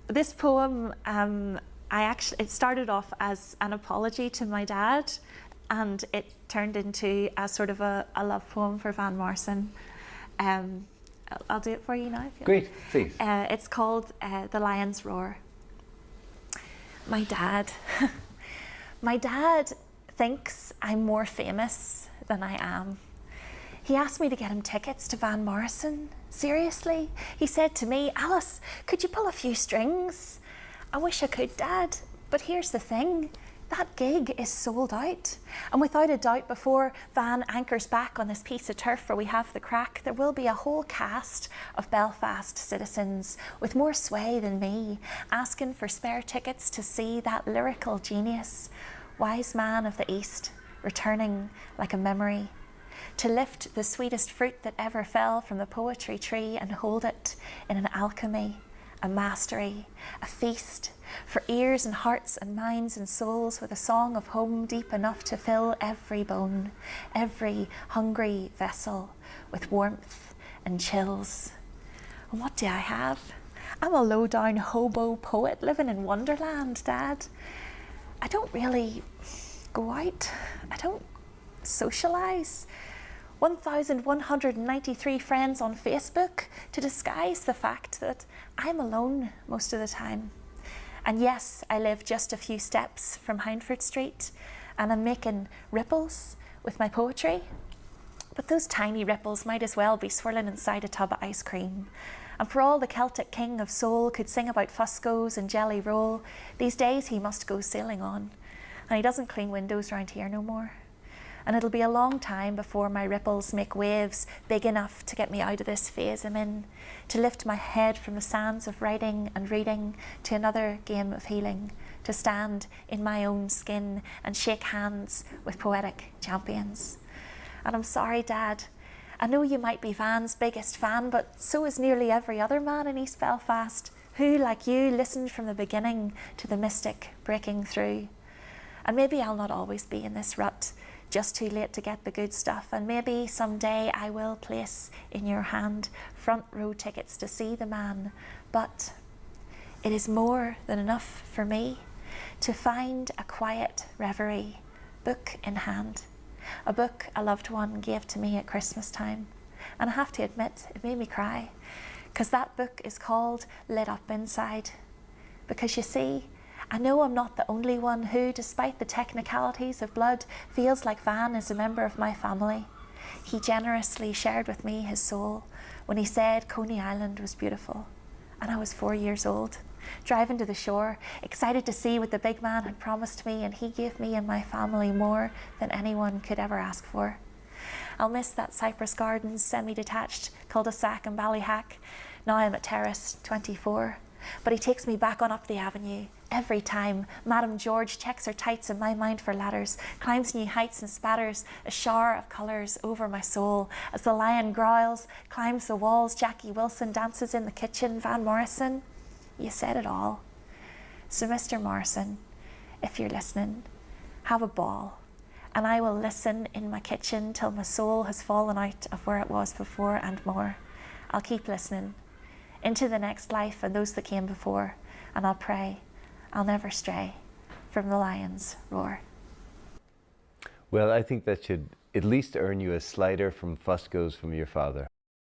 This poem, it started off as an apology to my dad, and it turned into a sort of a love poem for Van Morrison. I'll do it for you now. If you Great, please. It's called The Lion's Roar. My dad. My dad thinks I'm more famous than I am. He asked me to get him tickets to Van Morrison. Seriously? He said to me, "Alice, could you pull a few strings?" I wish I could, Dad, but here's the thing. That gig is sold out. And without a doubt, before Van anchors back on this piece of turf where we have the crack, there will be a whole cast of Belfast citizens with more sway than me, asking for spare tickets to see that lyrical genius, wise man of the East, returning like a memory, to lift the sweetest fruit that ever fell from the poetry tree and hold it in an alchemy, a mastery, a feast, for ears and hearts and minds and souls, with a song of home deep enough to fill every bone, every hungry vessel with warmth and chills. And what do I have? I'm a low-down hobo poet living in Wonderland, Dad. I don't really go out. I don't socialise. 1,193 friends on Facebook to disguise the fact that I'm alone most of the time. And yes, I live just a few steps from Hyndford Street, and I'm making ripples with my poetry. But those tiny ripples might as well be swirling inside a tub of ice cream. And for all the Celtic king of soul could sing about fuscos and jelly roll, these days he must go sailing on, and he doesn't clean windows round here no more. And it'll be a long time before my ripples make waves big enough to get me out of this phase I'm in, to lift my head from the sands of writing and reading to another game of healing, to stand in my own skin and shake hands with poetic champions. And I'm sorry, Dad, I know you might be Van's biggest fan, but so is nearly every other man in East Belfast who, like you, listened from the beginning to the mystic breaking through. And maybe I'll not always be in this rut, just too late to get the good stuff, and maybe someday I will place in your hand front row tickets to see the man, but it is more than enough for me to find a quiet reverie, book in hand, a book a loved one gave to me at Christmas time. And I have to admit, it made me cry, because that book is called Lit Up Inside. Because you see, I know I'm not the only one who, despite the technicalities of blood, feels like Van is a member of my family. He generously shared with me his soul when he said Coney Island was beautiful. And I was 4 years old, driving to the shore, excited to see what the big man had promised me, and he gave me and my family more than anyone could ever ask for. I'll miss that Cyprus Gardens semi-detached cul-de-sac in Ballyhack. Now I'm at Terrace 24. But he takes me back on up the avenue. Every time Madame George checks her tights in my mind for ladders, climbs new heights and spatters a shower of colours over my soul. As the lion growls, climbs the walls, Jackie Wilson dances in the kitchen, Van Morrison, you said it all. So Mr. Morrison, if you're listening, have a ball, and I will listen in my kitchen till my soul has fallen out of where it was before and more. I'll keep listening into the next life and those that came before, and I'll pray I'll never stray from the lion's roar. Well, I think that should at least earn you a slider from Fusco's from your father.